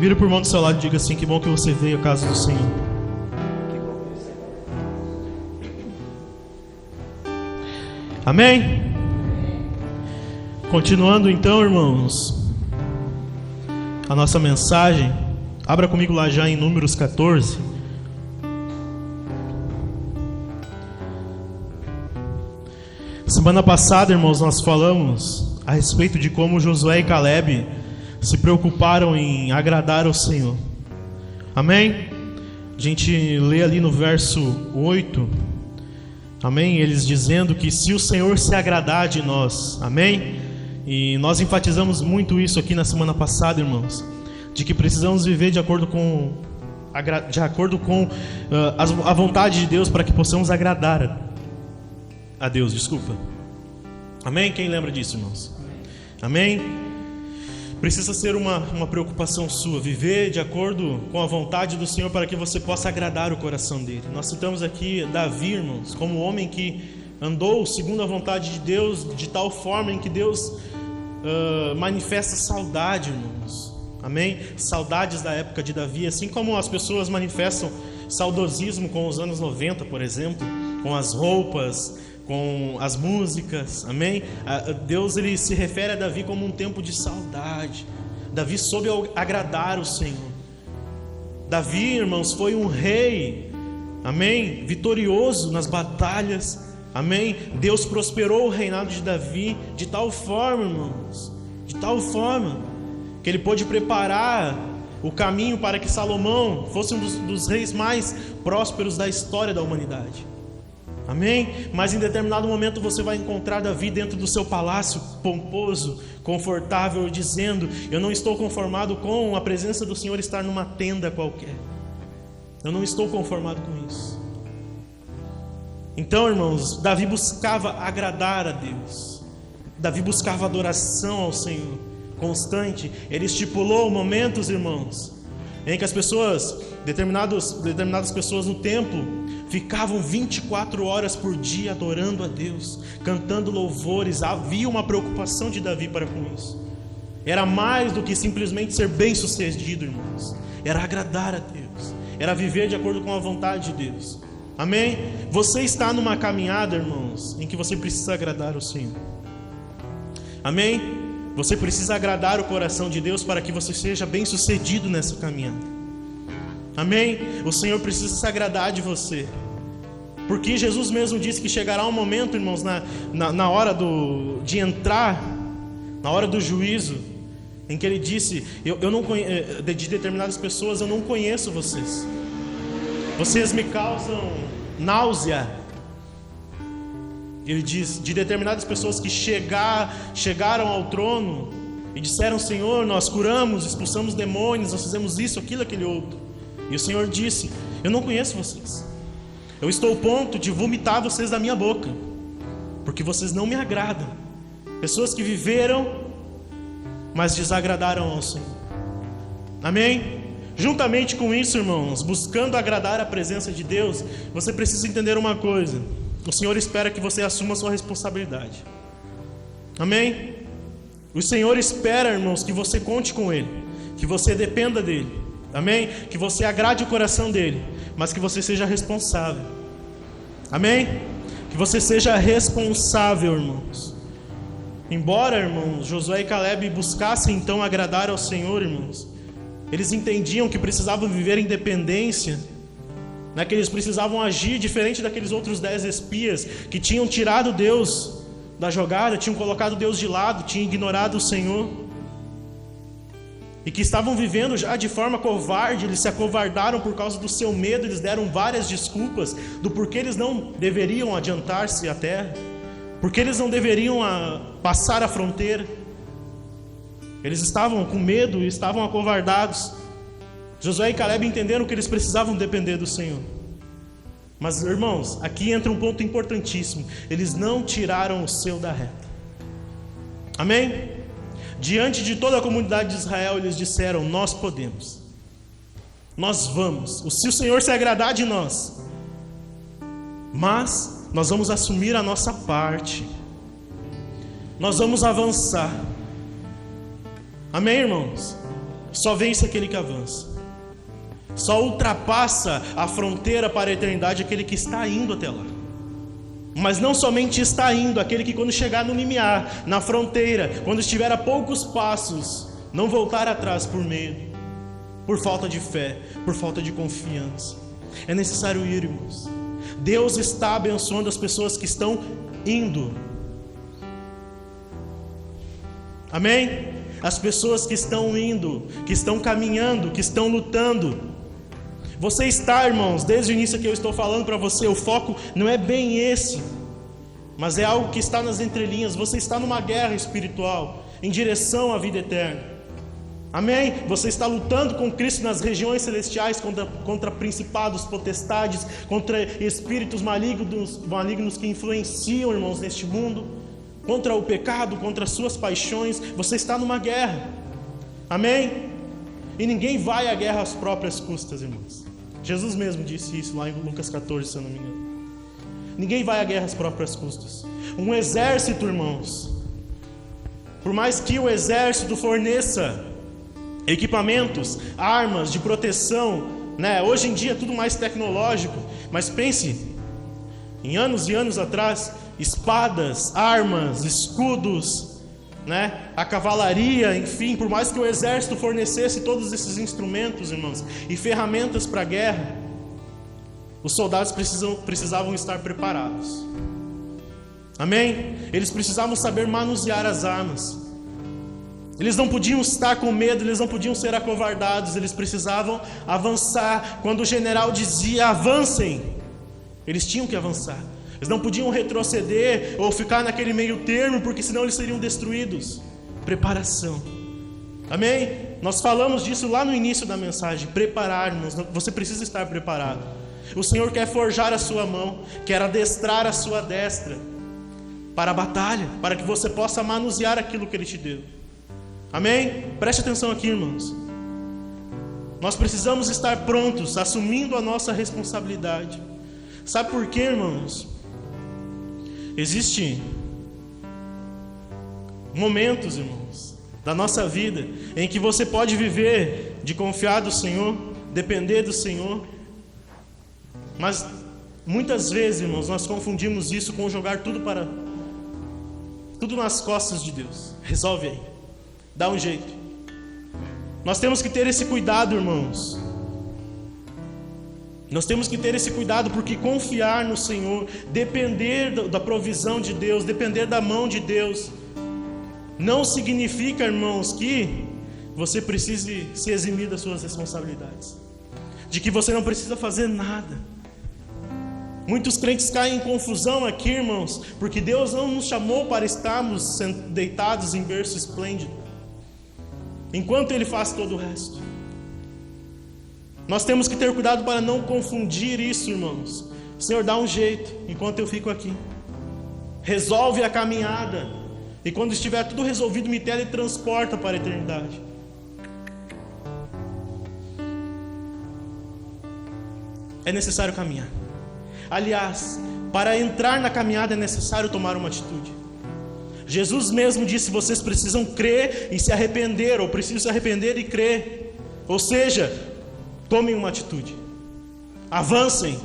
Vira por mão do seu lado e diga assim: que bom que você veio à casa do Senhor. Amém? Continuando então, irmãos, a nossa mensagem. Abra comigo lá já em Números 14. Semana passada, irmãos, nós falamos a respeito de como Josué e Caleb se preocuparam em agradar ao Senhor. Amém? A gente lê ali no verso 8. Amém? Eles dizendo que se o Senhor se agradar de nós. Amém? E nós enfatizamos muito isso aqui na semana passada, irmãos, de que precisamos viver de acordo com a vontade de Deus, para que possamos agradar a Deus, desculpa. Amém? Quem lembra disso, irmãos? Amém? Precisa ser uma preocupação sua, viver de acordo com a vontade do Senhor, para que você possa agradar o coração dele. Nós citamos aqui Davi, irmãos, como um homem que andou segundo a vontade de Deus, de tal forma em que Deus manifesta saudade, irmãos. Amém? Saudades da época de Davi, assim como as pessoas manifestam saudosismo com os anos 90, por exemplo, com as roupas, com as músicas. Amém? Deus, ele se refere a Davi como um tempo de saudade. Davi soube agradar o Senhor. Davi, irmãos, foi um rei, amém, vitorioso nas batalhas. Amém? Deus prosperou o reinado de Davi de tal forma, irmãos, de tal forma que ele pôde preparar o caminho para que Salomão fosse um dos reis mais prósperos da história da humanidade. Amém? Mas em determinado momento você vai encontrar Davi dentro do seu palácio pomposo, confortável, dizendo: eu não estou conformado com a presença do Senhor estar numa tenda qualquer. Eu não estou conformado com isso. Então, irmãos, Davi buscava agradar a Deus. Davi buscava adoração ao Senhor constante. Ele estipulou momentos, irmãos, em que as pessoas, determinadas pessoas no templo, ficavam 24 horas por dia adorando a Deus, cantando louvores. Havia uma preocupação de Davi para com isso. Era mais do que simplesmente ser bem sucedido, irmãos. Era agradar a Deus, era viver de acordo com a vontade de Deus. Amém? Você está numa caminhada, irmãos, em que você precisa agradar o Senhor. Amém? Você precisa agradar o coração de Deus para que você seja bem sucedido nessa caminhada. Amém? O Senhor precisa se agradar de você, porque Jesus mesmo disse que chegará um momento, irmãos, na hora de entrar, na hora do juízo, em que Ele disse: eu não conheço, de determinadas pessoas, eu não conheço vocês. Vocês me causam náusea. Ele diz, de determinadas pessoas que chegaram ao trono e disseram: Senhor, nós curamos, expulsamos demônios, nós fizemos isso, aquilo, aquele outro. E o Senhor disse: eu não conheço vocês. Eu estou ao ponto de vomitar vocês da minha boca, porque vocês não me agradam. Pessoas que viveram, mas desagradaram ao Senhor. Amém? Juntamente com isso, irmãos, buscando agradar a presença de Deus, você precisa entender uma coisa: o Senhor espera que você assuma a sua responsabilidade. Amém? O Senhor espera, irmãos, que você conte com Ele, que você dependa dEle. Amém? Que você agrade o coração dEle, mas que você seja responsável. Amém? Que você seja responsável, irmãos. Embora, irmãos, Josué e Caleb buscassem então agradar ao Senhor, irmãos, eles entendiam que precisavam viver em dependência, né? Que eles precisavam agir diferente daqueles outros 10 espias que tinham tirado Deus da jogada, tinham colocado Deus de lado, tinham ignorado o Senhor, e que estavam vivendo já de forma covarde. Eles se acovardaram por causa do seu medo. Eles deram várias desculpas do porquê eles não deveriam adiantar-se à terra, porque eles não deveriam passar a fronteira. Eles estavam com medo e estavam acovardados. Josué e Caleb entenderam que eles precisavam depender do Senhor. Mas, irmãos, aqui entra um ponto importantíssimo: eles não tiraram o seu da reta. Amém? Diante de toda a comunidade de Israel, eles disseram: nós podemos, nós vamos, se o Senhor se agradar de nós, mas nós vamos assumir a nossa parte, nós vamos avançar. Amém, irmãos? só vence aquele que avança. Só ultrapassa a fronteira para a eternidade aquele que está indo até lá. Mas não somente está indo, aquele que quando chegar no limiar, na fronteira, quando estiver a poucos passos, não voltar atrás por medo, por falta de fé, por falta de confiança. É necessário ir, irmãos. Deus está abençoando as pessoas que estão indo. Amém? As pessoas que estão indo, que estão caminhando, que estão lutando. Você está, irmãos, desde o início que eu estou falando para você, o foco não é bem esse, mas é algo que está nas entrelinhas. Você está numa guerra espiritual, em direção à vida eterna. Amém? Você está lutando com Cristo nas regiões celestiais, contra principados, potestades, contra espíritos malignos que influenciam, irmãos, neste mundo, contra o pecado, contra as suas paixões. Você está numa guerra. Amém? E ninguém vai à guerra às próprias custas, irmãos. Jesus mesmo disse isso lá em Lucas 14, se eu não me engano. Ninguém vai à guerra às próprias custas. Um exército, irmãos, por mais que o exército forneça equipamentos, armas de proteção, né? Hoje em dia é tudo mais tecnológico, mas pense, em anos e anos atrás, espadas, armas, escudos, né? A cavalaria, enfim, por mais que o exército fornecesse todos esses instrumentos, irmãos, e ferramentas para a guerra, os soldados precisavam estar preparados. Amém? Eles precisavam saber manusear as armas. Eles não podiam estar com medo, eles não podiam ser acovardados, eles precisavam avançar. Quando o general dizia avancem, eles tinham que avançar. Eles não podiam retroceder ou ficar naquele meio termo, porque senão eles seriam destruídos. Preparação. Amém? Nós falamos disso lá no início da mensagem. Preparar-nos. Você precisa estar preparado. O Senhor quer forjar a sua mão, quer adestrar a sua destra para a batalha, para que você possa manusear aquilo que Ele te deu. Amém? Preste atenção aqui, irmãos. Nós precisamos estar prontos, assumindo a nossa responsabilidade. Sabe por quê, irmãos? Existem momentos, irmãos, da nossa vida em que você pode viver de confiar do Senhor, depender do Senhor. Mas muitas vezes, irmãos, nós confundimos isso com jogar tudo nas costas de Deus. Resolve aí. Dá um jeito. Nós temos que ter esse cuidado, irmãos. Nós temos que ter esse cuidado, porque confiar no Senhor, depender da provisão de Deus, depender da mão de Deus, não significa, irmãos, que você precise se eximir das suas responsabilidades, de que você não precisa fazer nada. Muitos crentes caem em confusão aqui, irmãos, porque Deus não nos chamou para estarmos deitados em berço esplêndido, enquanto Ele faz todo o resto. Nós temos que ter cuidado para não confundir isso, irmãos. Senhor, dá um jeito enquanto eu fico aqui. Resolve a caminhada. E quando estiver tudo resolvido, me teletransporta para a eternidade. É necessário caminhar. Aliás, para entrar na caminhada é necessário tomar uma atitude. Jesus mesmo disse: vocês precisam crer e se arrepender, ou precisam se arrepender e crer. Ou seja, tomem uma atitude. Avancem.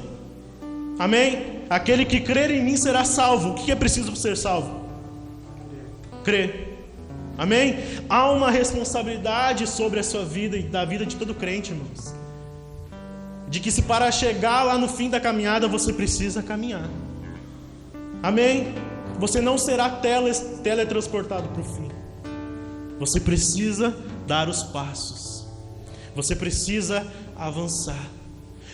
Amém? Aquele que crer em mim será salvo. O que é preciso para ser salvo? Crer. Amém? Há uma responsabilidade sobre a sua vida e da vida de todo crente, irmãos. De que se para chegar lá no fim da caminhada você precisa caminhar. Amém? Você não será teletransportado para o fim. Você precisa dar os passos. Você precisa avançar.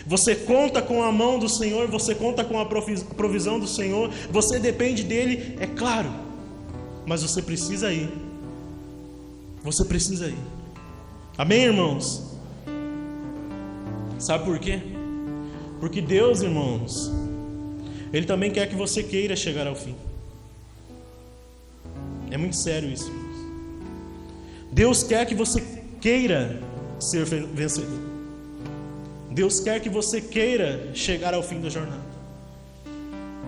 Você conta com a mão do Senhor, você conta com a provisão do Senhor, você depende dele, é claro, mas você precisa ir. Você precisa ir. Amém, irmãos? Sabe por quê? Porque Deus, irmãos, Ele também quer que você queira chegar ao fim. É muito sério isso, irmãos. Deus quer que você queira ser vencedor. Deus quer que você queira chegar ao fim da jornada.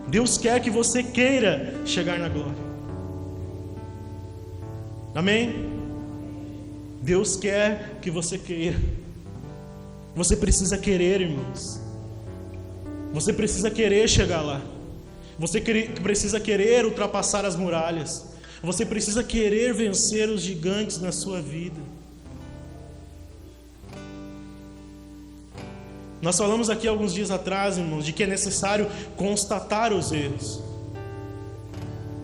Deus quer que você queira chegar na glória. Amém? Deus quer que você queira. Você precisa querer, irmãos. Você precisa querer chegar lá. Você precisa querer ultrapassar as muralhas. Você precisa querer vencer os gigantes na sua vida. Nós falamos aqui alguns dias atrás, irmãos, de que é necessário constatar os erros.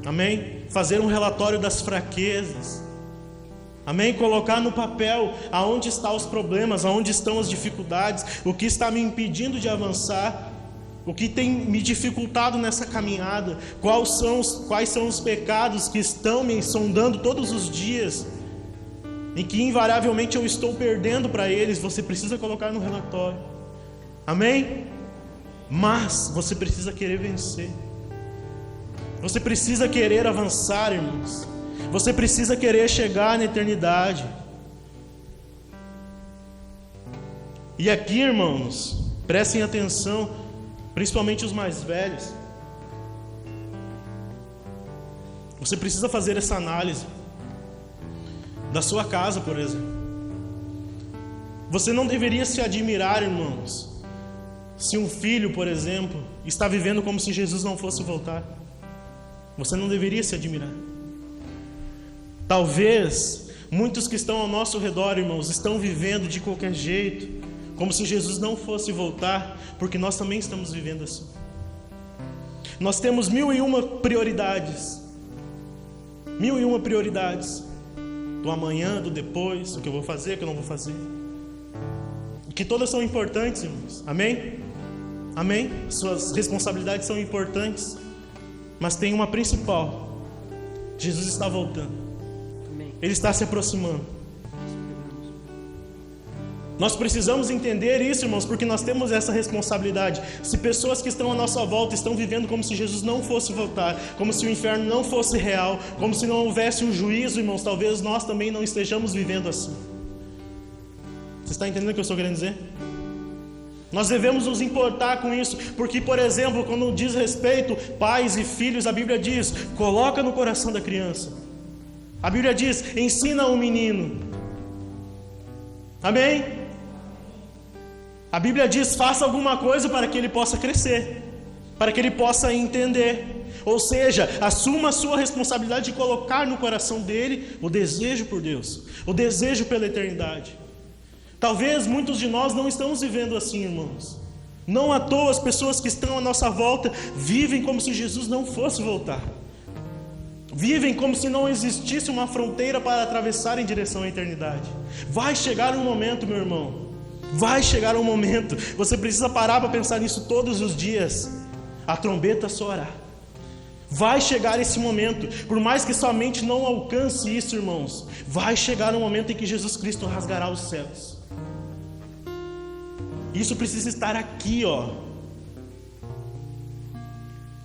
Amém? Fazer um relatório das fraquezas. Amém? Colocar no papel aonde estão os problemas, aonde estão as dificuldades, o que está me impedindo de avançar, o que tem me dificultado nessa caminhada, quais são os pecados que estão me sondando todos os dias, e que invariavelmente eu estou perdendo para eles. Você precisa colocar no relatório. Amém? Mas você precisa querer vencer. Você precisa querer avançar, irmãos. Você precisa querer chegar na eternidade. E aqui, irmãos, prestem atenção, principalmente os mais velhos. Você precisa fazer essa análise da sua casa, por exemplo. Você não deveria se admirar, irmãos, se um filho, por exemplo, está vivendo como se Jesus não fosse voltar. Você não deveria se admirar. Talvez muitos que estão ao nosso redor, irmãos, estão vivendo de qualquer jeito, como se Jesus não fosse voltar, porque nós também estamos vivendo assim. Nós temos 1001 prioridades. 1001 prioridades. Do amanhã, do depois, o que eu vou fazer, o que eu não vou fazer. Que todas são importantes, irmãos. Amém? Amém? Suas responsabilidades são importantes. Mas tem uma principal. Jesus está voltando. Ele está se aproximando. Nós precisamos entender isso, irmãos, porque nós temos essa responsabilidade. Se pessoas que estão à nossa volta estão vivendo como se Jesus não fosse voltar, como se o inferno não fosse real, como se não houvesse um juízo, irmãos, talvez nós também não estejamos vivendo assim. Você está entendendo o que eu estou querendo dizer? Nós devemos nos importar com isso, porque, por exemplo, quando diz respeito pais e filhos, a Bíblia diz: coloca no coração da criança. A Bíblia diz: ensina o menino. Amém? A Bíblia diz: faça alguma coisa para que ele possa crescer, para que ele possa entender. Ou seja, assuma a sua responsabilidade de colocar no coração dele o desejo por Deus, o desejo pela eternidade. Talvez muitos de nós não estamos vivendo assim, irmãos. Não à toa as pessoas que estão à nossa volta vivem como se Jesus não fosse voltar. Vivem como se não existisse uma fronteira para atravessar em direção à eternidade. Vai chegar um momento, meu irmão. Vai chegar um momento. Você precisa parar para pensar nisso todos os dias. A trombeta soará. Vai chegar esse momento. Por mais que sua mente não alcance isso, irmãos, vai chegar um momento em que Jesus Cristo rasgará os céus. Isso precisa estar aqui, ó.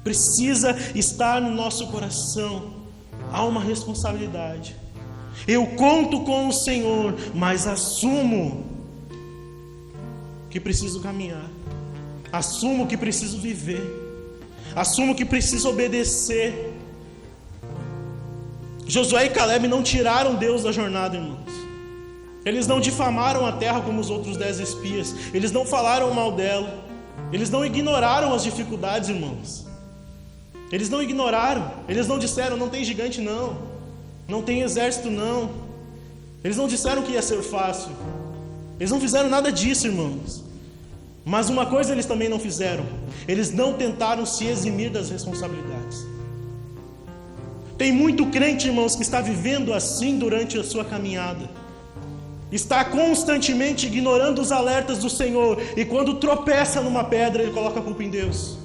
Precisa estar no nosso coração. Há uma responsabilidade. Eu conto com o Senhor, mas assumo que preciso caminhar. Assumo que preciso viver. Assumo que preciso obedecer. Josué e Caleb não tiraram Deus da jornada, irmãos. Eles não difamaram a terra como os outros 10 espias. Eles não falaram mal dela. Eles não ignoraram as dificuldades, irmãos. Eles não ignoraram. Eles não disseram: não tem gigante não, não tem exército não. Eles não disseram que ia ser fácil. Eles não fizeram nada disso, irmãos. Mas uma coisa eles também não fizeram: eles não tentaram se eximir das responsabilidades. Tem muito crente, irmãos, que está vivendo assim durante a sua caminhada. Está constantemente ignorando os alertas do Senhor, e quando tropeça numa pedra, ele coloca a culpa em Deus.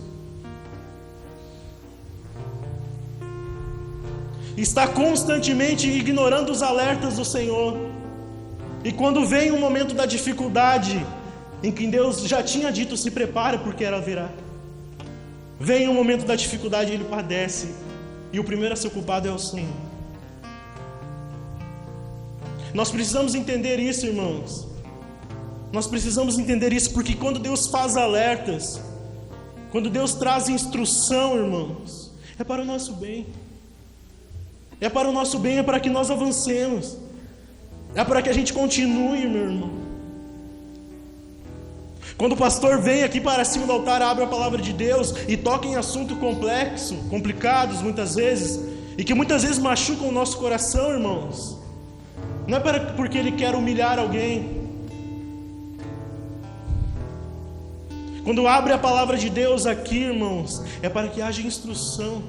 Está constantemente ignorando os alertas do Senhor, e quando vem um momento da dificuldade, em que Deus já tinha dito: se prepare porque ela virá. Vem um momento da dificuldade e ele padece, e o primeiro a ser culpado é o Senhor. Nós precisamos entender isso, irmãos. Nós precisamos entender isso, porque quando Deus faz alertas, quando Deus traz instrução, irmãos, é para o nosso bem. É para o nosso bem, é para que nós avancemos. É para que a gente continue, meu irmão. Quando o pastor vem aqui para cima do altar, abre a palavra de Deus e toca em assuntos complexos, complicados muitas vezes, e que muitas vezes machucam o nosso coração, irmãos, não é porque ele quer humilhar alguém. Quando abre a palavra de Deus aqui, irmãos, é para que haja instrução,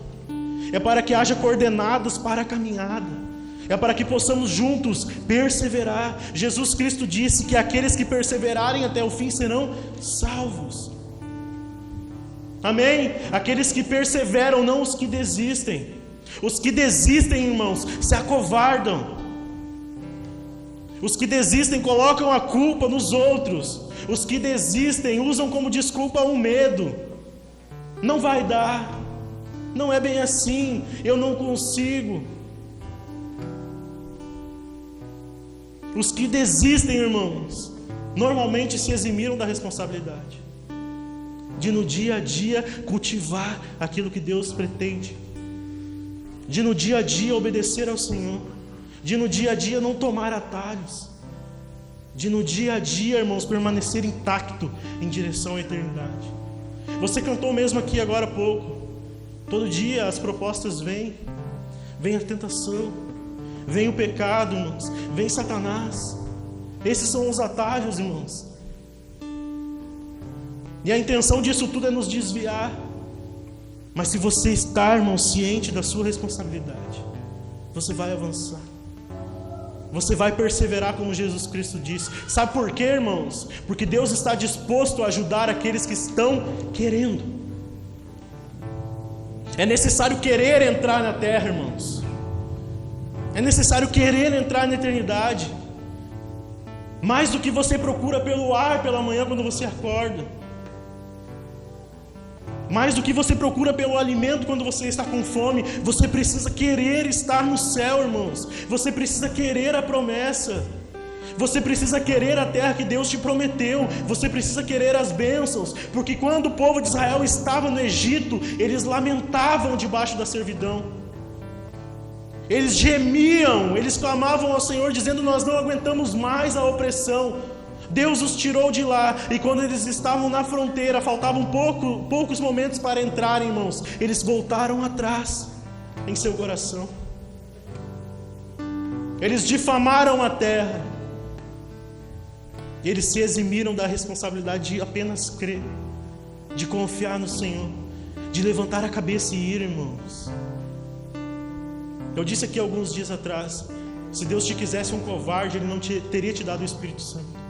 é para que haja coordenadas para a caminhada, é para que possamos juntos perseverar. Jesus Cristo disse que aqueles que perseverarem até o fim serão salvos. Amém? Aqueles que perseveram, não os que desistem. Os que desistem, irmãos, se acovardam. Os que desistem colocam a culpa nos outros. Os que desistem usam como desculpa o medo. Não vai dar. Não é bem assim. Eu não consigo. Os que desistem, irmãos, normalmente se eximiram da responsabilidade de no dia a dia cultivar aquilo que Deus pretende, de no dia a dia obedecer ao Senhor, de no dia a dia não tomar atalhos, de no dia a dia, irmãos, permanecer intacto em direção à eternidade. Você cantou mesmo aqui agora há pouco. Todo dia as propostas vêm a tentação, vem o pecado, irmãos, vem Satanás. Esses são os atalhos, irmãos. E a intenção disso tudo é nos desviar. Mas se você está, irmão, ciente da sua responsabilidade, você vai avançar. Você vai perseverar como Jesus Cristo disse. Sabe por quê, irmãos? Porque Deus está disposto a ajudar aqueles que estão querendo. É necessário querer entrar na terra, irmãos. É necessário querer entrar na eternidade. Mais do que você procura pelo ar pela manhã quando você acorda. Mais do que você procura pelo alimento quando você está com fome. Você precisa querer estar no céu, irmãos. Você precisa querer a promessa. Você precisa querer a terra que Deus te prometeu. Você precisa querer as bênçãos. Porque quando o povo de Israel estava no Egito, eles lamentavam debaixo da servidão. Eles gemiam, eles clamavam ao Senhor dizendo: nós não aguentamos mais a opressão. Deus os tirou de lá, e quando eles estavam na fronteira, faltavam poucos momentos para entrarem, irmãos, eles voltaram atrás em seu coração. Eles difamaram a terra. Eles se eximiram da responsabilidade de apenas crer, de confiar no Senhor, de levantar a cabeça e ir, irmãos. Eu disse aqui alguns dias atrás: se Deus te quisesse um covarde, Ele não teria te dado o Espírito Santo.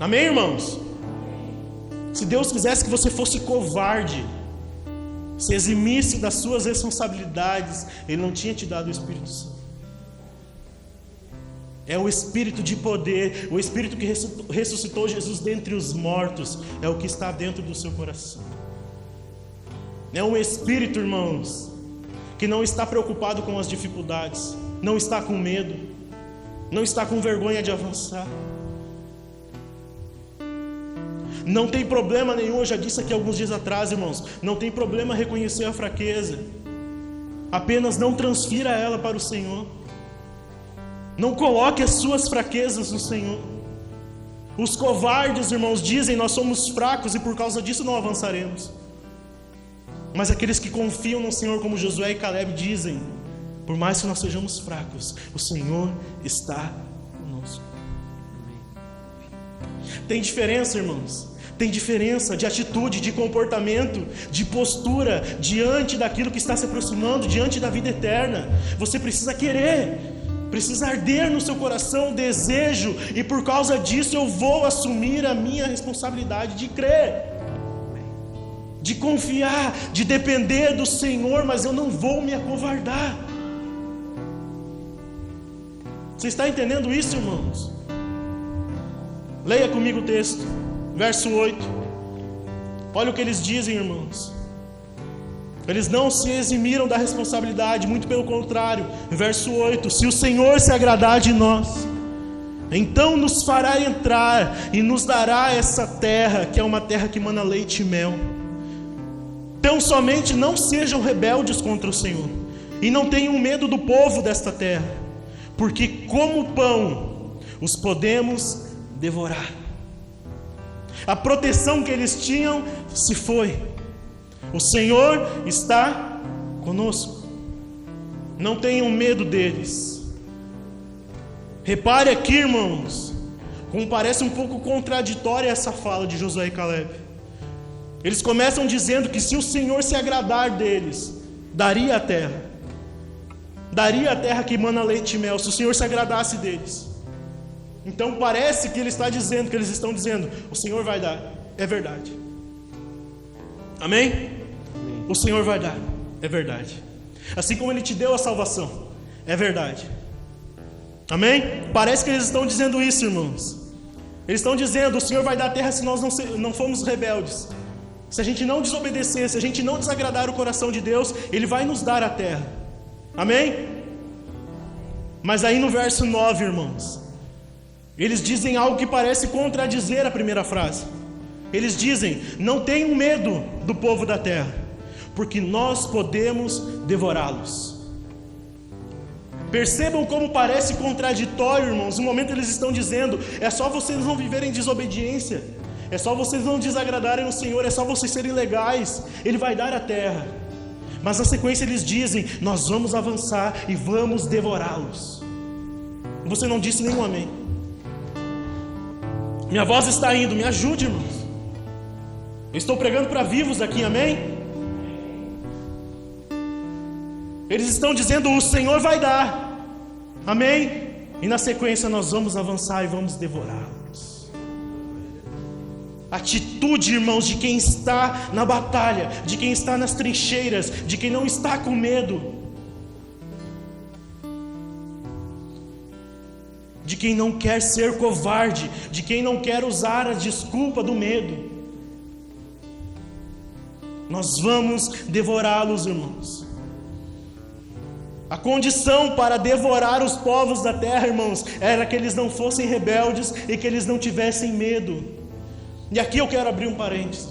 Amém, irmãos? Se Deus quisesse que você fosse covarde, se eximisse das suas responsabilidades, Ele não tinha te dado o Espírito Santo. É o Espírito de poder, o Espírito que ressuscitou Jesus dentre os mortos, é o que está dentro do seu coração. É um Espírito, irmãos, que não está preocupado com as dificuldades, não está com medo, não está com vergonha de avançar. Não tem problema nenhum, eu já disse aqui alguns dias atrás, irmãos, não tem problema reconhecer a fraqueza. Apenas não transfira ela para o Senhor. Não coloque as suas fraquezas no Senhor. Os covardes, irmãos, dizem: nós somos fracos e por causa disso não avançaremos. Mas aqueles que confiam no Senhor, como Josué e Caleb, dizem: por mais que nós sejamos fracos, o Senhor está conosco. Tem diferença, irmãos. Tem diferença de atitude, de comportamento, de postura diante daquilo que está se aproximando, diante da vida eterna. Você precisa querer, precisa arder no seu coração o desejo, e por causa disso eu vou assumir a minha responsabilidade de crer, de confiar, de depender do Senhor, mas eu não vou me acovardar. Você está entendendo isso, irmãos? Leia comigo o texto, verso 8. Olha o que eles dizem, irmãos. Eles não se eximiram da responsabilidade, muito pelo contrário. Verso 8: se o Senhor se agradar de nós, então nos fará entrar e nos dará essa terra, que é uma terra que mana leite e mel. Tão somente não sejam rebeldes contra o Senhor, e não tenham medo do povo desta terra, porque como pão os podemos devorar. A proteção que eles tinham se foi. O Senhor está conosco. Não tenham medo deles. Repare aqui, irmãos, como parece um pouco contraditória essa fala de Josué e Caleb. Eles começam dizendo que se o Senhor se agradar deles, daria a terra. Daria a terra que emana leite e mel, se o Senhor se agradasse deles. Então parece que ele está dizendo, que eles estão dizendo, o Senhor vai dar. É verdade. Amém? O Senhor vai dar. É verdade. Assim como Ele te deu a salvação. É verdade. Amém? Parece que eles estão dizendo isso, irmãos. Eles estão dizendo, o Senhor vai dar a terra se nós não formos rebeldes. Se a gente não desobedecer, se a gente não desagradar o coração de Deus, Ele vai nos dar a terra. Amém? Mas aí no verso 9, irmãos, eles dizem algo que parece contradizer a primeira frase. Eles dizem, não tenham medo do povo da terra, porque nós podemos devorá-los. Percebam como parece contraditório, irmãos. No momento eles estão dizendo, é só vocês não viverem em desobediência, é só vocês não desagradarem o Senhor, é só vocês serem legais, Ele vai dar a terra. Mas na sequência eles dizem, nós vamos avançar e vamos devorá-los. Você não disse nenhum amém. Minha voz está indo, me ajude, irmãos. Eu estou pregando para vivos aqui, amém? Eles estão dizendo, o Senhor vai dar, amém? E na sequência nós vamos avançar e vamos devorá-los. Atitude, irmãos, de quem está na batalha, de quem está nas trincheiras, de quem não está com medo, de quem não quer ser covarde, de quem não quer usar a desculpa do medo. Nós vamos devorá-los, irmãos. A condição para devorar os povos da terra, irmãos, era que eles não fossem rebeldes e que eles não tivessem medo. E aqui eu quero abrir um parênteses.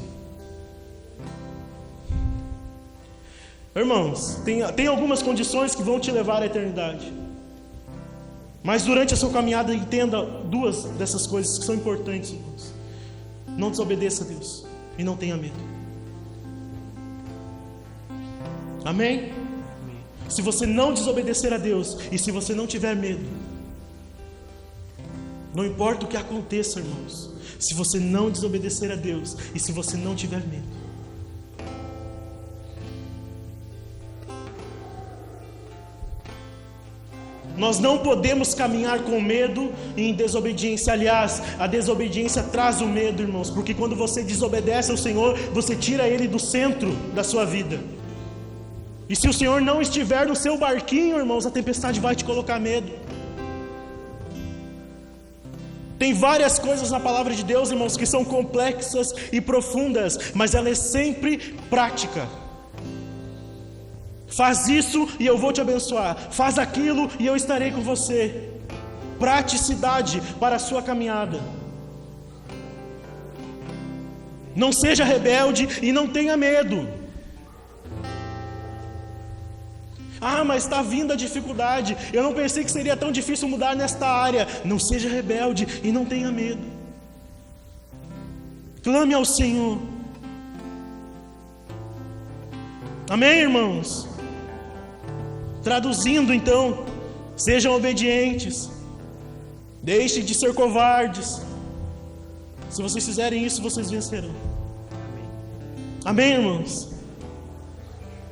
Irmãos, tem algumas condições que vão te levar à eternidade. Mas durante a sua caminhada, entenda duas dessas coisas que são importantes, irmãos. Não desobedeça a Deus e não tenha medo. Amém? Se você não desobedecer a Deus e se você não tiver medo, não importa o que aconteça, irmãos, se você não desobedecer a Deus e se você não tiver medo, nós não podemos caminhar com medo e em desobediência. Aliás, a desobediência traz o medo, irmãos, porque quando você desobedece ao Senhor, você tira Ele do centro da sua vida. E se o Senhor não estiver no seu barquinho, irmãos, a tempestade vai te colocar medo. Tem várias coisas na palavra de Deus, irmãos, que são complexas e profundas, mas ela é sempre prática. Faz isso e eu vou te abençoar. Faz aquilo e eu estarei com você. Praticidade para a sua caminhada. Não seja rebelde e não tenha medo. Ah, mas está vindo a dificuldade. Eu não pensei que seria tão difícil mudar nesta área. Não seja rebelde e não tenha medo. Clame ao Senhor. Amém, irmãos? Traduzindo então, sejam obedientes. Deixem de ser covardes. Se vocês fizerem isso, vocês vencerão. Amém, irmãos?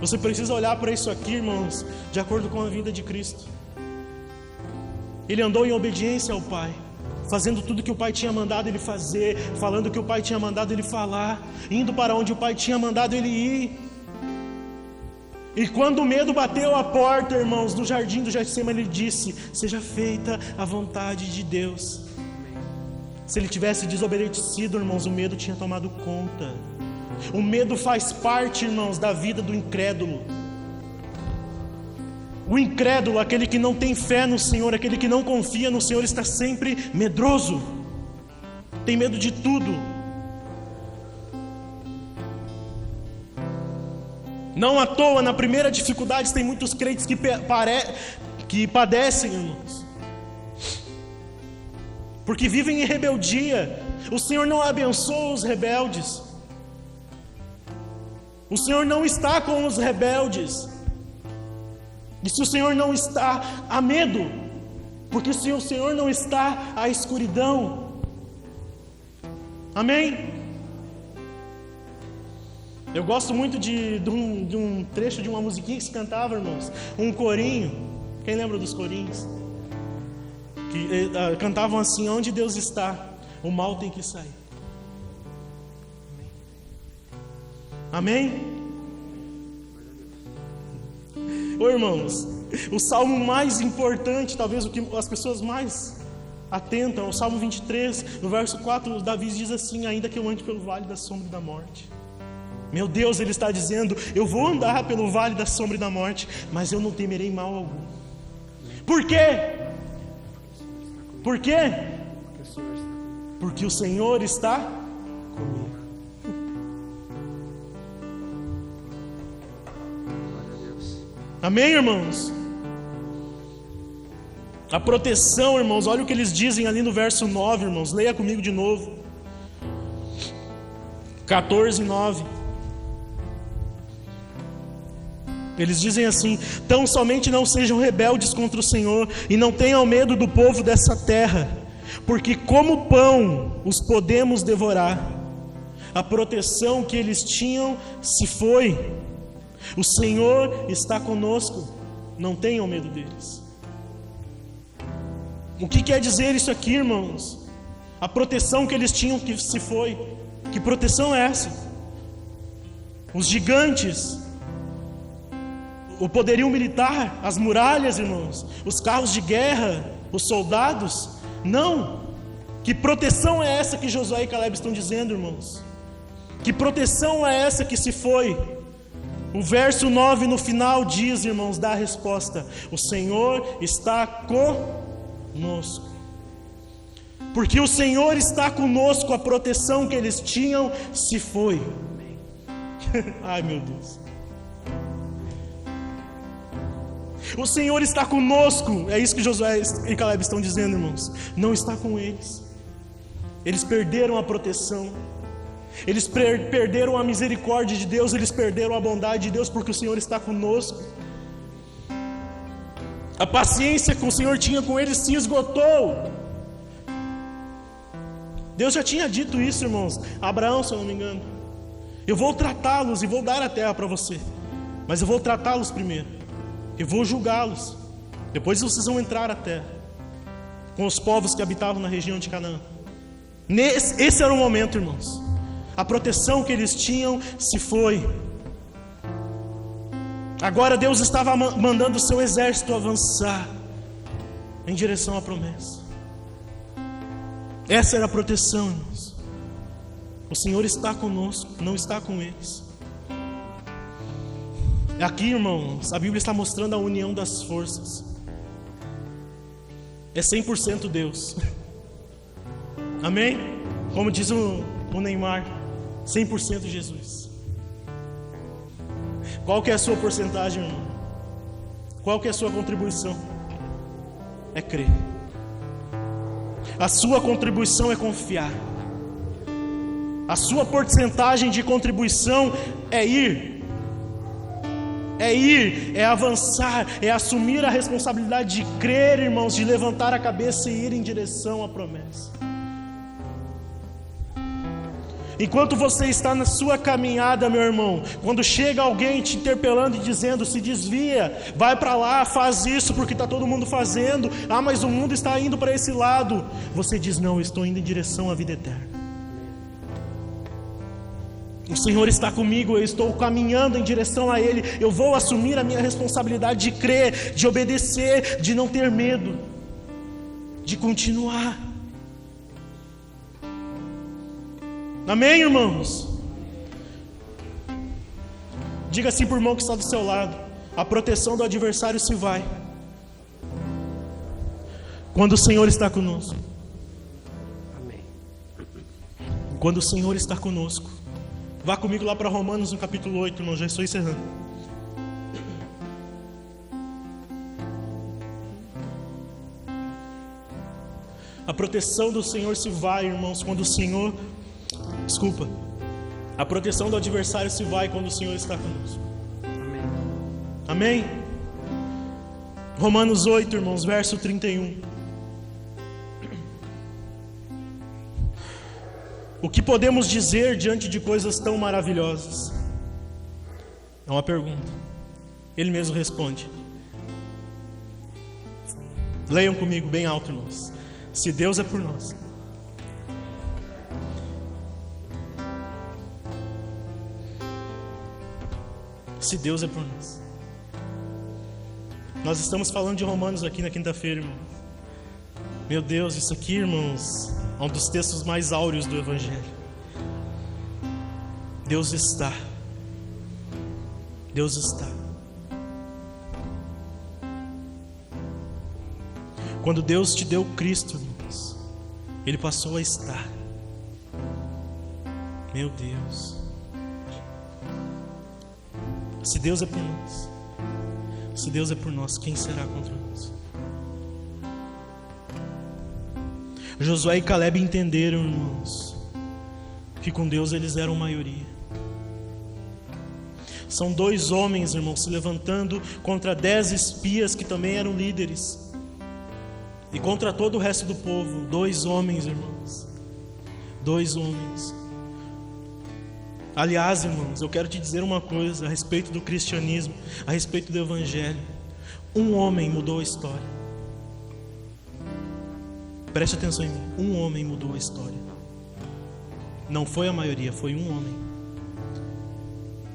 Você precisa olhar para isso aqui, irmãos, de acordo com a vida de Cristo. Ele andou em obediência ao Pai, fazendo tudo que o Pai tinha mandado ele fazer, falando o que o Pai tinha mandado ele falar, indo para onde o Pai tinha mandado ele ir. E quando o medo bateu a porta, irmãos, do jardim do Getsemane, ele disse, seja feita a vontade de Deus. Se ele tivesse desobedecido, irmãos, o medo tinha tomado conta. O medo faz parte, irmãos, da vida do incrédulo. O incrédulo, aquele que não tem fé no Senhor, aquele que não confia no Senhor, está sempre medroso. Tem medo de tudo. Não à toa, na primeira dificuldade, tem muitos crentes que padecem, irmãos. porque vivem em rebeldia. O Senhor não abençoa os rebeldes. O Senhor não está com os rebeldes. E se o Senhor não está, há medo, porque se o Senhor não está, há escuridão. Amém? Eu gosto muito de um trecho de uma musiquinha que se cantava, irmãos, um corinho. Quem lembra dos corinhos? Que cantavam assim: onde Deus está, o mal tem que sair. Amém? Ô irmãos, o salmo mais importante, talvez o que as pessoas mais atentam, é o Salmo 23, no verso 4, Davi diz assim: ainda que eu ande pelo vale da sombra da morte. Meu Deus, ele está dizendo: eu vou andar pelo vale da sombra da morte, mas eu não temerei mal algum. Por quê? Por quê? Porque o Senhor está comigo. Amém, irmãos? A proteção, irmãos, olha o que eles dizem ali no verso 9, irmãos. Leia comigo de novo. 14:9. Eles dizem assim: tão somente não sejam rebeldes contra o Senhor, e não tenham medo do povo dessa terra, porque como pão os podemos devorar. A proteção que eles tinham se foi. O Senhor está conosco, não tenham medo deles. O que quer dizer isso aqui, irmãos? A proteção que eles tinham que se foi. Que proteção é essa? Os gigantes, o poderio militar, as muralhas, irmãos, os carros de guerra, os soldados? Não. Que proteção é essa que Josué e Caleb estão dizendo, irmãos? Que proteção é essa que se foi? O verso 9 no final diz, irmãos, dá a resposta: o Senhor está conosco. Porque o Senhor está conosco, a proteção que eles tinham se foi. Ai, meu Deus. O Senhor está conosco. É isso que Josué e Caleb estão dizendo, irmãos. Não está com eles. Eles perderam a proteção. Eles perderam a misericórdia de Deus. Eles perderam a bondade de Deus, porque o Senhor está conosco. A paciência que o Senhor tinha com eles se esgotou. Deus já tinha dito isso, irmãos. Abraão, se eu não me engano: eu vou tratá-los e vou dar a terra para você, mas eu vou tratá-los primeiro. Eu vou julgá-los. Depois vocês vão entrar à terra com os povos que habitavam na região de Canaã. Esse era o momento, irmãos. A proteção que eles tinham se foi. Agora Deus estava mandando o seu exército avançar em direção à promessa. Essa era a proteção, irmãos. O Senhor está conosco, não está com eles. Aqui, irmãos, a Bíblia está mostrando a união das forças. É 100% Deus. Amém? Como diz o Neymar, 100% Jesus. Qual que é a sua porcentagem, irmão? Qual que é a sua contribuição? É crer. A sua contribuição é confiar. A sua porcentagem de contribuição é ir. É ir, é avançar, é assumir a responsabilidade de crer, irmãos, de levantar a cabeça e ir em direção à promessa. Enquanto você está na sua caminhada, meu irmão, quando chega alguém te interpelando e dizendo: se desvia, vai para lá, faz isso porque está todo mundo fazendo, mas o mundo está indo para esse lado, você diz: não, eu estou indo em direção à vida eterna. O Senhor está comigo, eu estou caminhando em direção a Ele. Eu vou assumir a minha responsabilidade de crer, de obedecer, de não ter medo, de continuar. Amém, irmãos? Diga assim para o irmão que está do seu lado: a proteção do adversário se vai quando o Senhor está conosco. Amém. Quando o Senhor está conosco. Vá comigo lá para Romanos no capítulo 8, irmão, já estou encerrando. A proteção do Senhor se vai, irmãos, quando o Senhor... A proteção do adversário se vai quando o Senhor está conosco. Amém? Romanos 8, irmãos, verso 31. O que podemos dizer diante de coisas tão maravilhosas? É uma pergunta. Ele mesmo responde. Leiam comigo bem alto, irmãos. Se Deus é por nós, se Deus é por nós. Nós estamos falando de Romanos aqui na quinta-feira, irmãos. Meu Deus, isso aqui, irmãos, é um dos textos mais áureos do Evangelho. Deus está. Deus está. Quando Deus te deu Cristo, irmãos, Ele passou a estar. Meu Deus. Se Deus é por nós, se Deus é por nós, quem será contra nós? Josué e Caleb entenderam, irmãos, que com Deus eles eram maioria. São 2 homens, irmãos, se levantando contra 10 espias que também eram líderes. E contra todo o resto do povo. 2 homens, irmãos. 2 homens. Aliás, irmãos, eu quero te dizer uma coisa a respeito do cristianismo, a respeito do Evangelho. Um homem mudou a história. Preste atenção em mim. Um homem mudou a história. Não foi a maioria, foi um homem.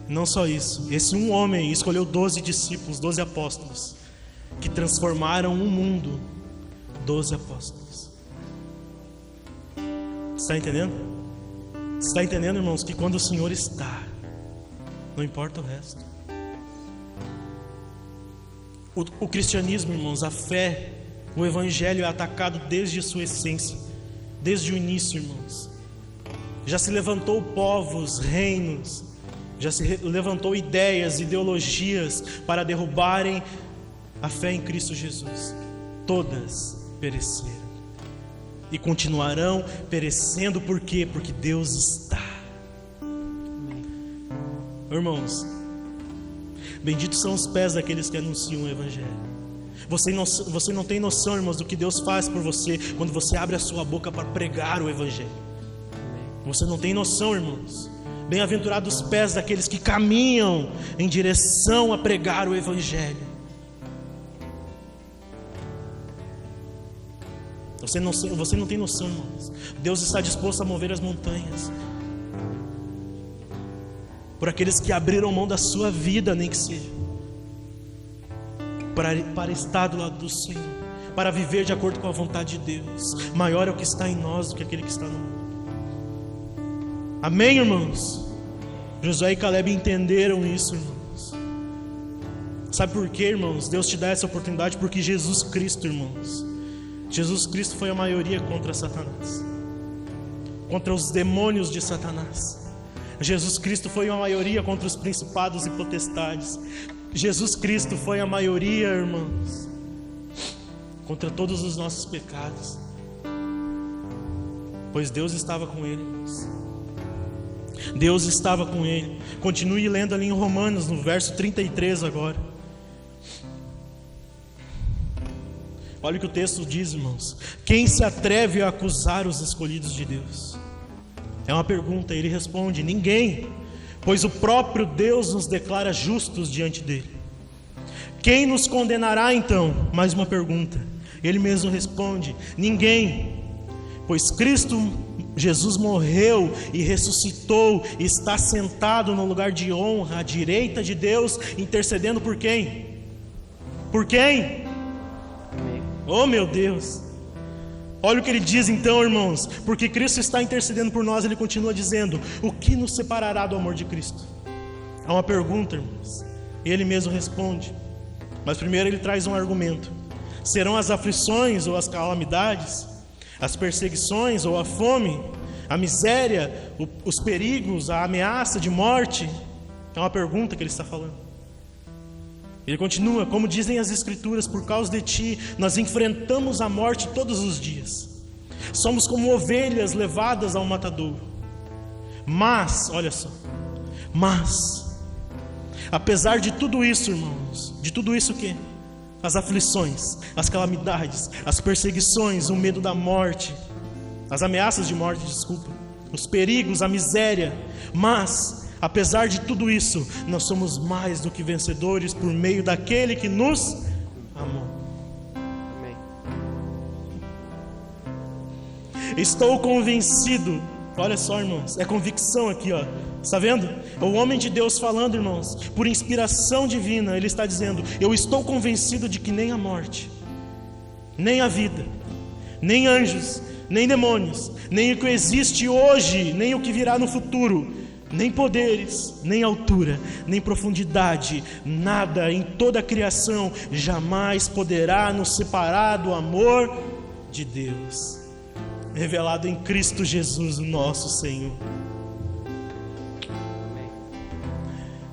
Não só isso, esse um homem escolheu 12 discípulos, 12 apóstolos, que transformaram o mundo. 12 apóstolos. Está entendendo? Está entendendo, irmãos, que quando o Senhor está, não importa o resto. O cristianismo, irmãos, a fé, o Evangelho é atacado desde a sua essência, desde o início, irmãos. Já se levantou povos, reinos, já se levantou ideias, ideologias para derrubarem a fé em Cristo Jesus. Todas pereceram e continuarão perecendo. Por quê? Porque Deus está. Irmãos, benditos são os pés daqueles que anunciam o Evangelho. Você não tem noção, irmãos, do que Deus faz por você quando você abre a sua boca para pregar o Evangelho. Você não tem noção, irmãos. Bem-aventurados os pés daqueles que caminham em direção a pregar o Evangelho. Você não tem noção, irmãos. Deus está disposto a mover as montanhas por aqueles que abriram mão da sua vida, nem que seja, para estar do lado do Senhor, para viver de acordo com a vontade de Deus. Maior é o que está em nós do que aquele que está no mundo. Amém, irmãos? Josué e Caleb entenderam isso, irmãos. Sabe por quê, irmãos? Deus te dá essa oportunidade porque Jesus Cristo, irmãos, Jesus Cristo foi a maioria contra Satanás, contra os demônios de Satanás. Jesus Cristo foi a maioria contra os principados e potestades. Jesus Cristo foi a maioria, irmãos, contra todos os nossos pecados, pois Deus estava com ele, irmãos. Deus estava com ele. Continue lendo ali em Romanos, no verso 33 agora. Olha o que o texto diz, irmãos. Quem se atreve a acusar os escolhidos de Deus? É uma pergunta, ele responde: ninguém, pois o próprio Deus nos declara justos diante dele. Quem nos condenará então? Mais uma pergunta. Ele mesmo responde: ninguém, pois Cristo Jesus morreu e ressuscitou e está sentado no lugar de honra à direita de Deus, intercedendo por quem? Por quem? Oh, meu Deus! Olha o que ele diz então, irmãos. Porque Cristo está intercedendo por nós, ele continua dizendo: o que nos separará do amor de Cristo? É uma pergunta, irmãos. E ele mesmo responde. Mas primeiro ele traz um argumento. Serão as aflições ou as calamidades, as perseguições ou a fome, a miséria, os perigos, a ameaça de morte? É uma pergunta que ele está falando. Ele continua: como dizem as Escrituras, por causa de ti nós enfrentamos a morte todos os dias. Somos como ovelhas levadas ao matadouro. Mas, olha só, apesar de tudo isso, irmãos, de tudo isso que as aflições, as calamidades, as perseguições, o medo da morte, as ameaças de morte, os perigos, a miséria, mas apesar de tudo isso, nós somos mais do que vencedores por meio daquele que nos amou. Amém. Estou convencido. Olha só, irmãos, é convicção aqui, ó. Está vendo? O homem de Deus falando, irmãos, por inspiração divina, ele está dizendo: eu estou convencido de que nem a morte, nem a vida, nem anjos, nem demônios, nem o que existe hoje, nem o que virá no futuro, nem poderes, nem altura, nem profundidade, nada em toda a criação jamais poderá nos separar do amor de Deus, revelado em Cristo Jesus, o nosso Senhor.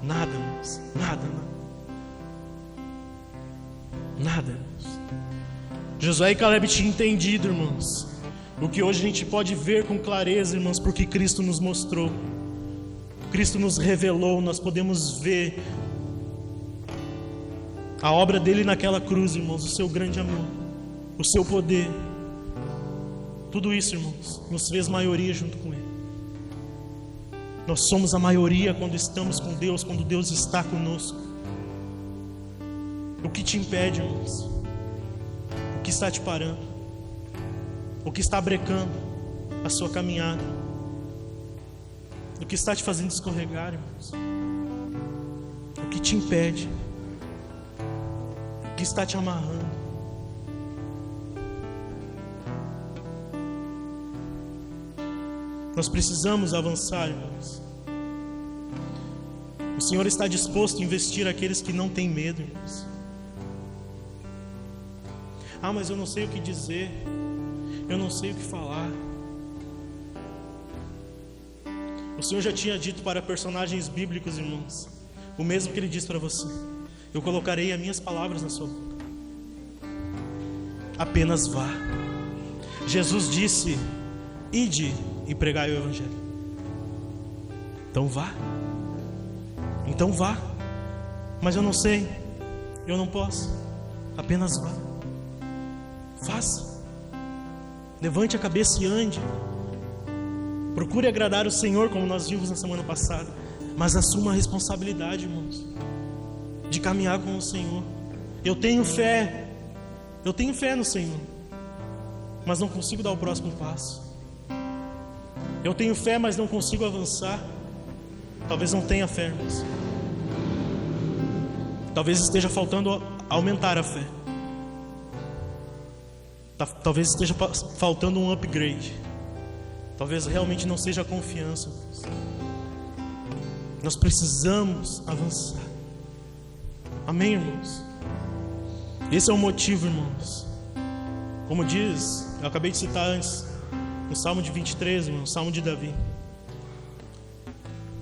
Nada, irmãos, nada, irmãos. Josué e Caleb tinham entendido, irmãos, o que hoje a gente pode ver com clareza, irmãos, porque Cristo nos mostrou, Cristo nos revelou. Nós podemos ver a obra dele naquela cruz, irmãos, o seu grande amor, o seu poder. Tudo isso, irmãos, nos fez maioria junto com ele. Nós somos a maioria quando estamos com Deus, quando Deus está conosco. O que te impede, irmãos? O que está te parando? O que está brecando a sua caminhada? O que está te fazendo escorregar, irmãos? O que te impede? O que está te amarrando? Nós precisamos avançar, irmãos. O Senhor está disposto a investir aqueles que não têm medo, irmãos. Ah, mas eu não sei o que dizer, eu não sei o que falar. O Senhor já tinha dito para personagens bíblicos, irmãos, o mesmo que Ele disse para você: eu colocarei as minhas palavras na sua boca. Apenas vá. Jesus disse: ide e pregai o Evangelho. Então vá. Mas eu não sei, eu não posso. Apenas vá. Faça. Levante a cabeça e ande. Procure agradar o Senhor, como nós vimos na semana passada. Mas assuma a responsabilidade, irmãos, de caminhar com o Senhor. Eu tenho fé no Senhor, mas não consigo dar o próximo passo. Eu tenho fé, mas não consigo avançar. Talvez não tenha fé, irmãos. Talvez esteja faltando aumentar a fé. Talvez esteja faltando um upgrade. Talvez realmente não seja a confiança, irmãos. Nós precisamos avançar. Amém, irmãos? Esse é o motivo, irmãos. Como diz, eu acabei de citar antes, no Salmo de 23, irmão, Salmo de Davi,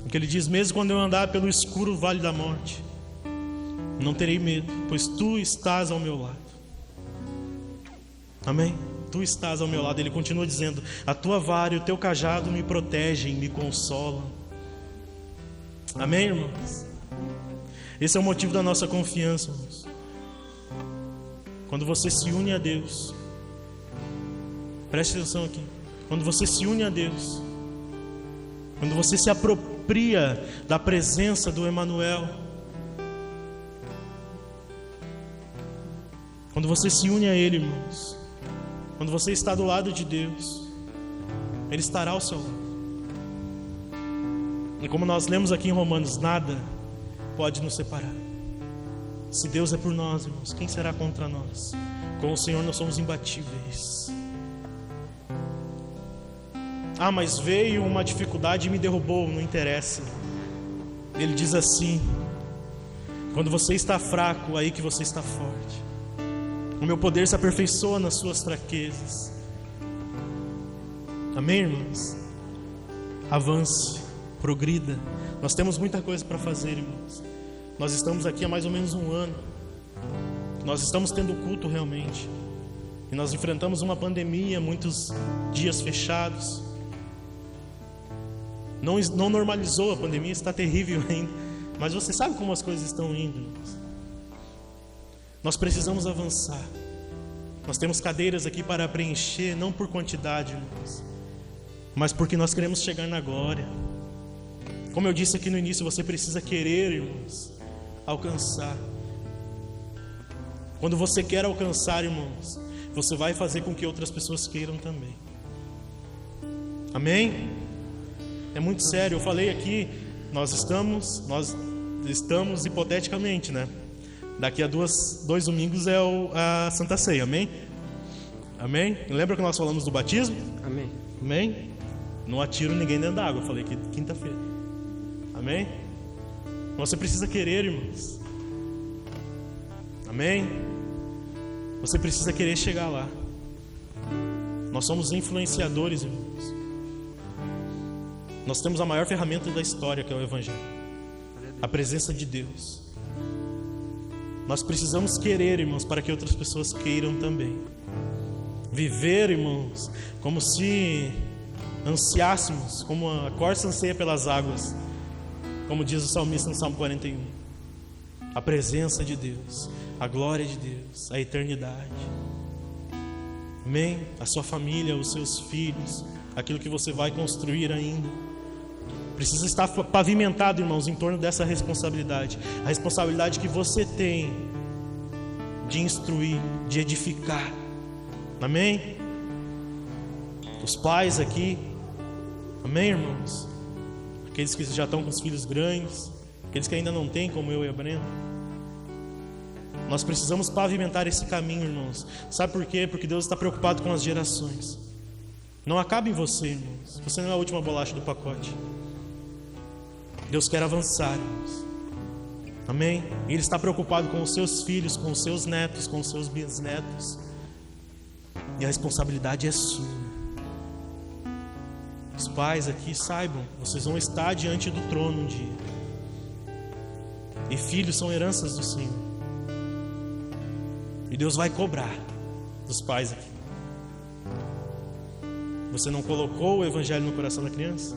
em que ele diz: mesmo quando eu andar pelo escuro vale da morte, não terei medo, pois tu estás ao meu lado. Amém? Tu estás ao meu lado. Ele continua dizendo: a tua vara e o teu cajado me protegem, me consolam. Amém, irmãos? Esse é o motivo da nossa confiança, irmãos. Quando você se une a Deus, preste atenção aqui. Quando você se une a Deus, quando você se apropria da presença do Emanuel, quando você se une a Ele, irmãos, quando você está do lado de Deus, Ele estará ao seu lado. E como nós lemos aqui em Romanos, nada pode nos separar. Se Deus é por nós, irmãos, quem será contra nós? Com o Senhor nós somos imbatíveis. Ah, mas veio uma dificuldade e me derrubou. Não interessa. Ele diz assim: quando você está fraco, aí que você está forte. O meu poder se aperfeiçoa nas suas fraquezas. Amém, irmãos? Avance, progrida. Nós temos muita coisa para fazer, irmãos. Nós estamos aqui há mais ou menos um ano. Nós estamos tendo culto realmente. E nós enfrentamos uma pandemia, muitos dias fechados. Não normalizou a pandemia, está terrível ainda. Mas você sabe como as coisas estão indo, irmãos. Nós precisamos avançar. Nós temos cadeiras aqui para preencher, não por quantidade, irmãos, mas porque nós queremos chegar na glória. Como eu disse aqui no início, você precisa querer, irmãos, alcançar. Quando você quer alcançar, irmãos, você vai fazer com que outras pessoas queiram também. Amém? É muito sério. Eu falei aqui, nós estamos hipoteticamente, né? Daqui a dois domingos é a Santa Ceia, amém? Amém? Lembra que nós falamos do batismo? Amém. Amém? Não atiro ninguém dentro da água, eu falei aqui quinta-feira. Amém? Você precisa querer, irmãos. Amém? Você precisa querer chegar lá. Nós somos influenciadores, irmãos. Nós temos a maior ferramenta da história, que é o Evangelho. A presença de Deus. Nós precisamos querer, irmãos, para que outras pessoas queiram também. Viver, irmãos, como se ansiássemos, como a corça anseia pelas águas, como diz o salmista no Salmo 41. A presença de Deus, a glória de Deus, a eternidade. Amém? A sua família, os seus filhos, aquilo que você vai construir ainda. Precisa estar pavimentado, irmãos, em torno dessa responsabilidade. A responsabilidade que você tem de instruir, de edificar. Amém? Os pais aqui. Amém, irmãos? Aqueles que já estão com os filhos grandes, aqueles que ainda não têm, como eu e a Brenda. Nós precisamos pavimentar esse caminho, irmãos. Sabe por quê? Porque Deus está preocupado com as gerações. Não acaba em você, irmãos. Você não é a última bolacha do pacote. Deus quer avançar, irmãos. Amém? E Ele está preocupado com os seus filhos, com os seus netos, com os seus bisnetos. E a responsabilidade é sua. Os pais aqui saibam, vocês vão estar diante do trono um dia. E filhos são heranças do Senhor. E Deus vai cobrar dos pais aqui. Você não colocou o Evangelho no coração da criança?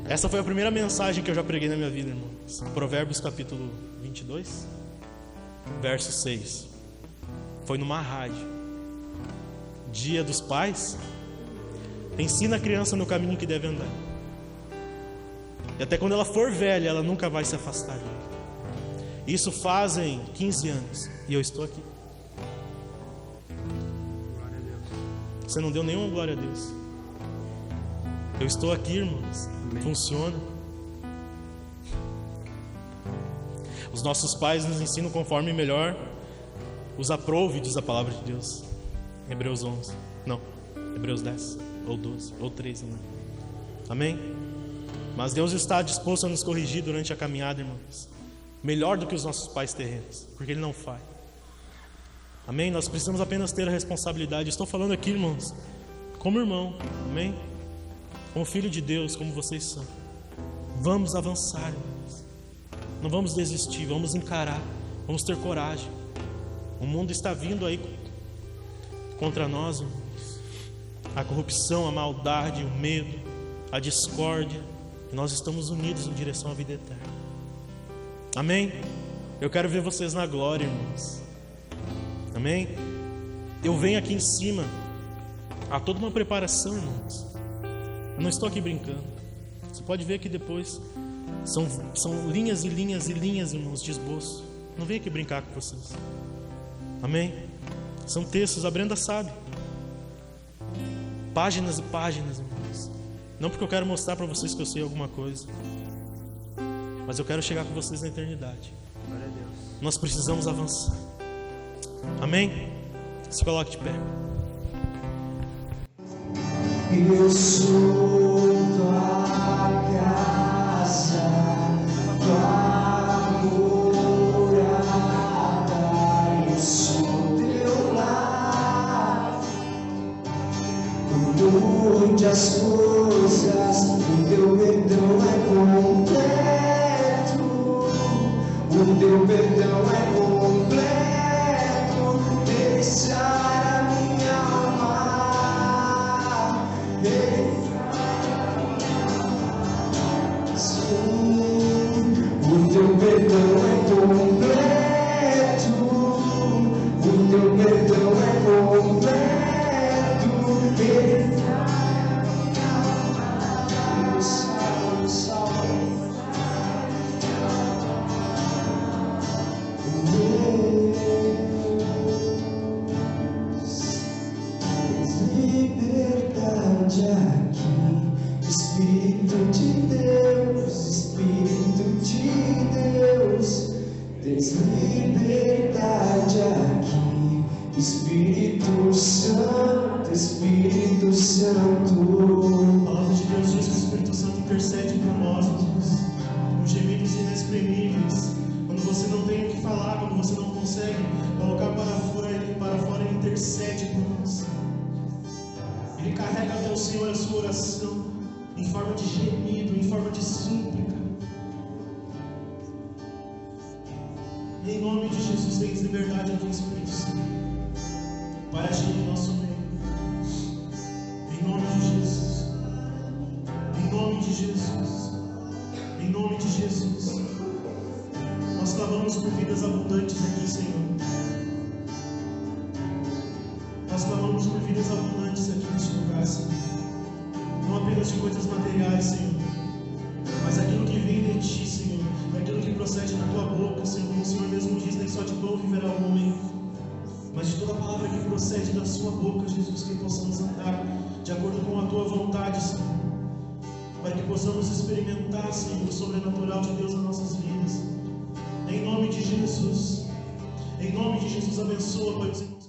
Essa foi a primeira mensagem que eu já preguei na minha vida, irmãos. Provérbios capítulo 22, verso 6. Foi numa rádio. Dia dos Pais. Ensina a criança no caminho que deve andar. E até quando ela for velha, ela nunca vai se afastar dele. Isso fazem 15 anos. E eu estou aqui. Você não deu nenhuma glória a Deus. Eu estou aqui, irmãos. Amém. Funciona. Os nossos pais nos ensinam conforme melhor os aprouve, diz a palavra de Deus. Hebreus 11. Não, Hebreus 10 ou 12 ou 13, não. Amém? Mas Deus está disposto a nos corrigir durante a caminhada, irmãos. Melhor do que os nossos pais terrenos, porque Ele não falha. Amém? Nós precisamos apenas ter a responsabilidade. Estou falando aqui, irmãos, como irmão. Amém? Como filho de Deus, como vocês são. Vamos avançar, irmãos. Não vamos desistir, vamos encarar. Vamos ter coragem. O mundo está vindo aí contra nós, irmãos. A corrupção, a maldade, o medo, a discórdia. E nós estamos unidos em direção à vida eterna. Amém? Eu quero ver vocês na glória, irmãos. Amém? Eu venho aqui em cima. Há toda uma preparação, irmãos. Eu não estou aqui brincando. Você pode ver aqui depois. São linhas e linhas e linhas, irmãos, de esboço. Não venho aqui brincar com vocês. Amém? São textos, a Brenda sabe. Páginas e páginas, irmãos. Não porque eu quero mostrar para vocês que eu sei alguma coisa, mas eu quero chegar com vocês na eternidade. Glória a Deus. Nós precisamos avançar. Amém? Se coloque de pé. Eu sou tua casa, tua morada, eu sou teu lar. Onde as coisas do teu perdão é completo, o teu perdão de Deus, tens liberdade aqui. Espírito Santo, Espírito Santo. A palavra de Deus diz que o Espírito Santo intercede por nós, Jesus, com gemidos inexprimíveis. Quando você não tem o que falar, quando você não consegue colocar para fora, Ele intercede por nós. Ele carrega até o Senhor a sua oração em forma de gemido, em forma de súplica. E em nome de Jesus, tens liberdade aqui, Espírito Santo, para agir em nosso meio. Em nome de Jesus. Em nome de Jesus. Em nome de Jesus. Nós clamamos por vidas abundantes aqui, Senhor. Nós clamamos por vidas abundantes aqui neste lugar, Senhor. Não apenas de coisas materiais, Senhor, mas aquilo que vem de Ti, Senhor, daquilo que procede da Tua boca, Senhor. Como o Senhor mesmo diz, nem só de pão viverá o homem, mas de toda palavra que procede da Sua boca, Jesus, que possamos andar de acordo com a Tua vontade, Senhor, para que possamos experimentar, Senhor, o sobrenatural de Deus nas nossas vidas. Em nome de Jesus, abençoa, Pai dos irmãos.